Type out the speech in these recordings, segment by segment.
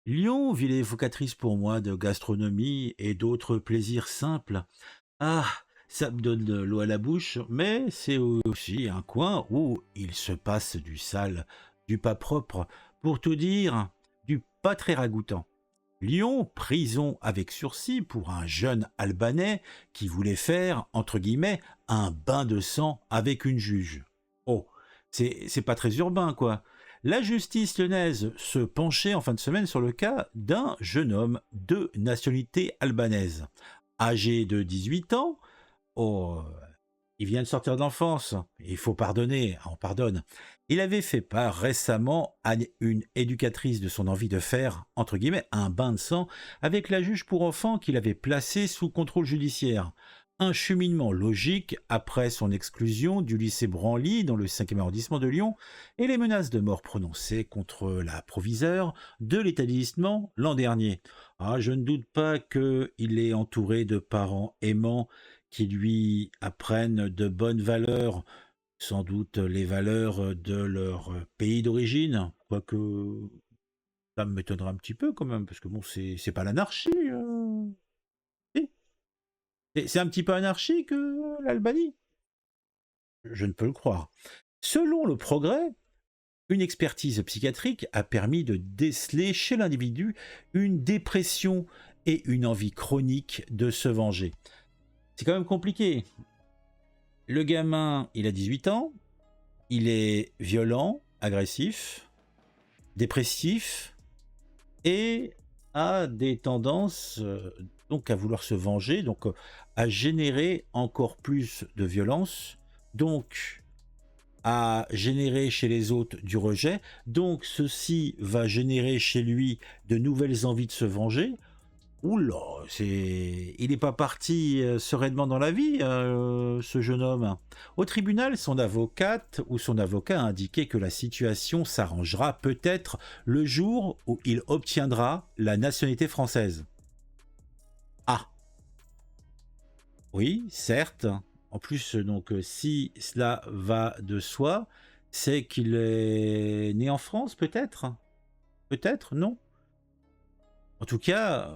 Lyon, ville évocatrice pour moi de gastronomie et d'autres plaisirs simples. Ah, ça me donne de l'eau à la bouche, mais c'est aussi un coin où il se passe du sale, du pas propre, pour tout dire, du pas très ragoûtant. Lyon, prison avec sursis pour un jeune Albanais qui voulait faire, entre guillemets, un bain de sang avec une juge. Oh, c'est pas très urbain, quoi. La justice lyonnaise se penchait en fin de semaine sur le cas d'un jeune homme de nationalité albanaise, âgé de 18 ans. Oh, il vient de sortir d'enfance, il faut pardonner, on pardonne. Il avait fait part récemment à une éducatrice de son envie de faire, entre guillemets, un bain de sang avec la juge pour enfants qu'il avait placée sous contrôle judiciaire. Un cheminement logique après son exclusion du lycée Branly dans le 5e arrondissement de Lyon et les menaces de mort prononcées contre la proviseure de l'établissement l'an dernier. Ah, je ne doute pas qu'il est entouré de parents aimants qui lui apprennent de bonnes valeurs, sans doute les valeurs de leur pays d'origine, quoique ça m'étonnera un petit peu quand même, parce que bon, c'est pas l'anarchie. Si. C'est un petit peu anarchique, l'Albanie. Je ne peux le croire. Selon le progrès, une expertise psychiatrique a permis de déceler chez l'individu une dépression et une envie chronique de se venger. C'est quand même compliqué. Le gamin, il a 18 ans, il est violent, agressif, dépressif et a des tendances donc à vouloir se venger, donc à générer encore plus de violence, donc à générer chez les autres du rejet, donc ceci va générer chez lui de nouvelles envies de se venger. Oula, il n'est pas parti sereinement dans la vie, ce jeune homme. Au tribunal, son avocate ou son avocat a indiqué que la situation s'arrangera peut-être le jour où il obtiendra la nationalité française. Ah, oui, certes. En plus, donc, si cela va de soi, c'est qu'il est né en France, peut-être. Peut-être, non. En tout cas,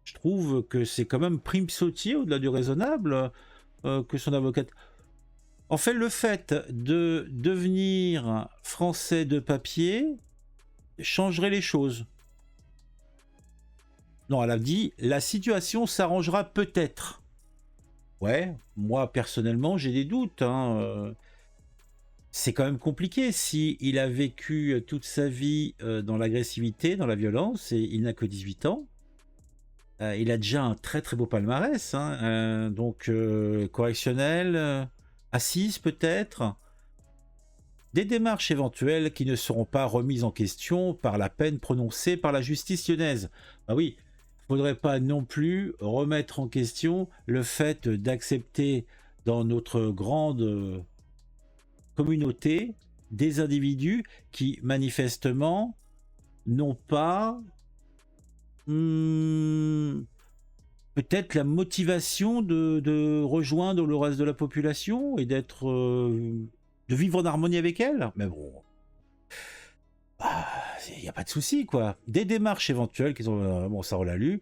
je trouve que c'est quand même prime sautier au-delà du raisonnable que son avocate. En fait, le fait de devenir français de papier changerait les choses. Non, elle a dit la situation s'arrangera peut-être. Ouais, moi personnellement j'ai des doutes. C'est quand même compliqué si il a vécu toute sa vie dans l'agressivité, dans la violence et il n'a que 18 ans. Il a déjà un très très beau palmarès, donc correctionnel, assise peut-être. Des démarches éventuelles qui ne seront pas remises en question par la peine prononcée par la justice lyonnaise. Bah oui, il ne faudrait pas non plus remettre en question le fait d'accepter dans notre grande communauté des individus qui manifestement n'ont pas peut-être la motivation de rejoindre le reste de la population et d'être de vivre en harmonie avec elle. Mais bon, il n'y a pas de souci, quoi. Des démarches éventuelles qui sont bon, ça on l'a lu,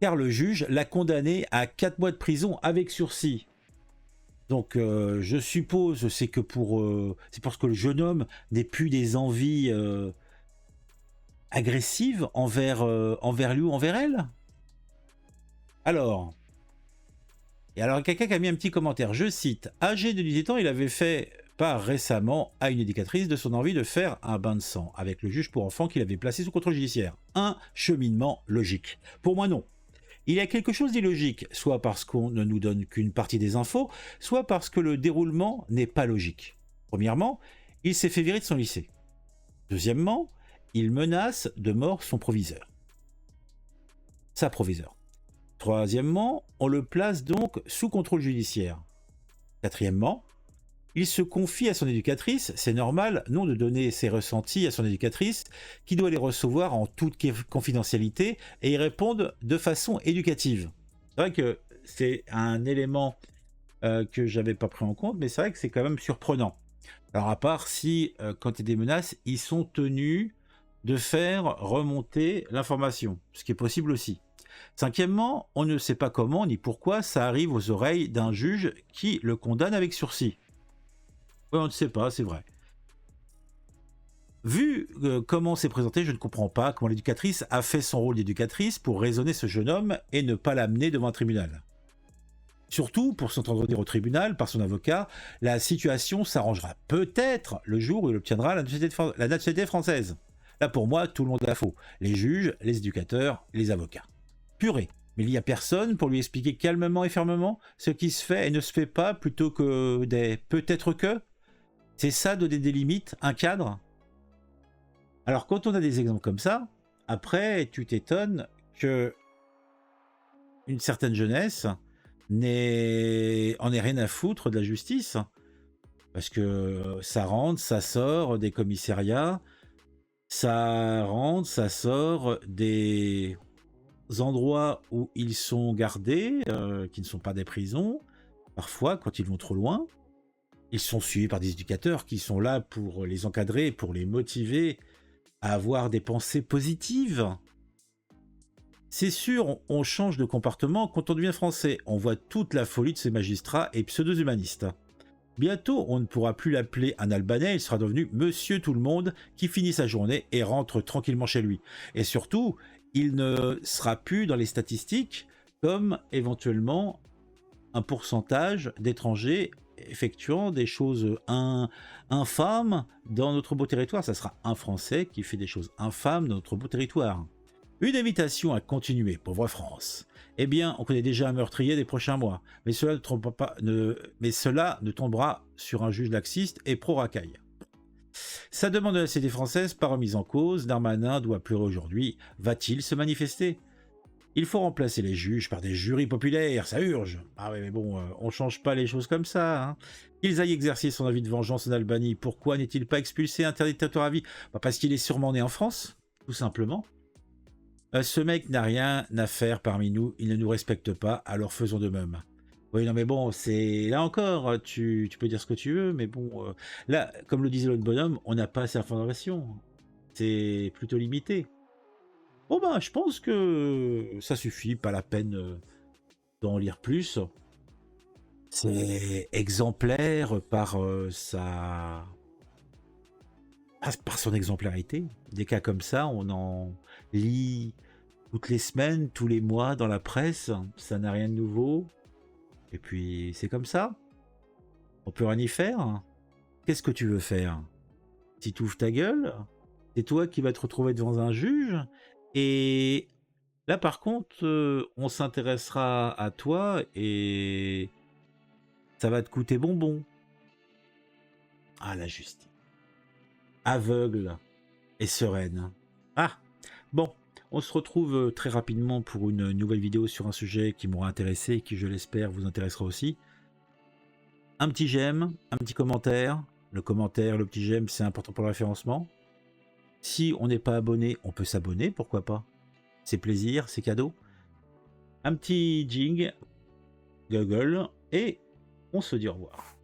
car le juge l'a condamné à 4 mois de prison avec sursis. Donc je suppose c'est parce que le jeune homme n'ait plus des envies agressives envers lui ou envers elle. Alors, quelqu'un qui a mis un petit commentaire, je cite, âgé de 18 ans, il avait fait part récemment à une éducatrice de son envie de faire un bain de sang avec le juge pour enfants qu'il avait placé sous contrôle judiciaire. Un cheminement logique. Pour moi, non. Il y a quelque chose d'illogique, soit parce qu'on ne nous donne qu'une partie des infos, soit parce que le déroulement n'est pas logique. Premièrement, il s'est fait virer de son lycée. Deuxièmement, il menace de mort son proviseur. Sa proviseure. Troisièmement, on le place donc sous contrôle judiciaire. Quatrièmement, il se confie à son éducatrice, c'est normal, non de donner ses ressentis à son éducatrice, qui doit les recevoir en toute confidentialité et y répondre de façon éducative. C'est vrai que c'est un élément que j'avais pas pris en compte, mais c'est vrai que c'est quand même surprenant. Alors à part si, quand il y a des menaces, ils sont tenus de faire remonter l'information, ce qui est possible aussi. Cinquièmement, on ne sait pas comment ni pourquoi ça arrive aux oreilles d'un juge qui le condamne avec sursis. Oui, on ne sait pas, c'est vrai. Vu comment c'est présenté, je ne comprends pas comment l'éducatrice a fait son rôle d'éducatrice pour raisonner ce jeune homme et ne pas l'amener devant un tribunal. Surtout, pour s'entretenir au tribunal par son avocat, la situation s'arrangera peut-être le jour où il obtiendra la nationalité française. Là, pour moi, tout le monde a faux. Les juges, les éducateurs, les avocats. Purée. Mais il n'y a personne pour lui expliquer calmement et fermement ce qui se fait et ne se fait pas plutôt que des peut-être que. C'est ça, donner des limites, un cadre. Alors, quand on a des exemples comme ça, après, tu t'étonnes que une certaine jeunesse en ait rien à foutre de la justice. Parce que ça rentre, ça sort des commissariats, ça rentre, ça sort des endroits où ils sont gardés, qui ne sont pas des prisons. Parfois, quand ils vont trop loin, ils sont suivis par des éducateurs qui sont là pour les encadrer, pour les motiver à avoir des pensées positives. C'est sûr, on change de comportement quand on devient français. On voit toute la folie de ces magistrats et pseudo-humanistes. Bientôt, on ne pourra plus l'appeler un Albanais, il sera devenu Monsieur Tout-le-Monde qui finit sa journée et rentre tranquillement chez lui. Et surtout, il ne sera plus dans les statistiques comme éventuellement un pourcentage d'étrangers effectuant des choses infâmes dans notre beau territoire. Ça sera un Français qui fait des choses infâmes dans notre beau territoire. Une invitation à continuer, pauvre France. Eh bien, on connaît déjà un meurtrier des prochains mois, mais cela ne tombera sur un juge laxiste et pro-racaille. Sa demande de la société française pas remise en cause, Darmanin doit pleurer aujourd'hui. Va-t-il se manifester? Il faut remplacer les juges par des jurys populaires, ça urge. Ah ouais, mais bon, on change pas les choses comme ça. Hein. Qu'ils aillent exercer son avis de vengeance en Albanie, pourquoi n'est-il pas expulsé, interdit de territoire à vie? Parce qu'il est sûrement né en France, tout simplement. Ce mec n'a rien à faire parmi nous, il ne nous respecte pas, alors faisons de même. Oui, non, mais bon, c'est là encore, tu peux dire ce que tu veux, mais bon, là, comme le disait l'autre bonhomme, on n'a pas assez d'informations. C'est plutôt limité. Bon, ben, je pense que ça suffit, pas la peine d'en lire plus. C'est exemplaire par par son exemplarité. Des cas comme ça, on en lit toutes les semaines, tous les mois dans la presse, ça n'a rien de nouveau. Et puis c'est comme ça. On peut rien y faire. Qu'est-ce que tu veux faire? Si tu ouvres ta gueule, c'est toi qui vas te retrouver devant un juge. Et là par contre, on s'intéressera à toi et ça va te coûter bonbon. Ah, la justice. Aveugle et sereine. Ah, bon. On se retrouve très rapidement pour une nouvelle vidéo sur un sujet qui m'aura intéressé et qui, je l'espère, vous intéressera aussi. Un petit j'aime, un petit commentaire. Le commentaire, le petit j'aime, c'est important pour le référencement. Si on n'est pas abonné, on peut s'abonner, pourquoi pas. C'est plaisir, c'est cadeau. Un petit jing, Google, et on se dit au revoir.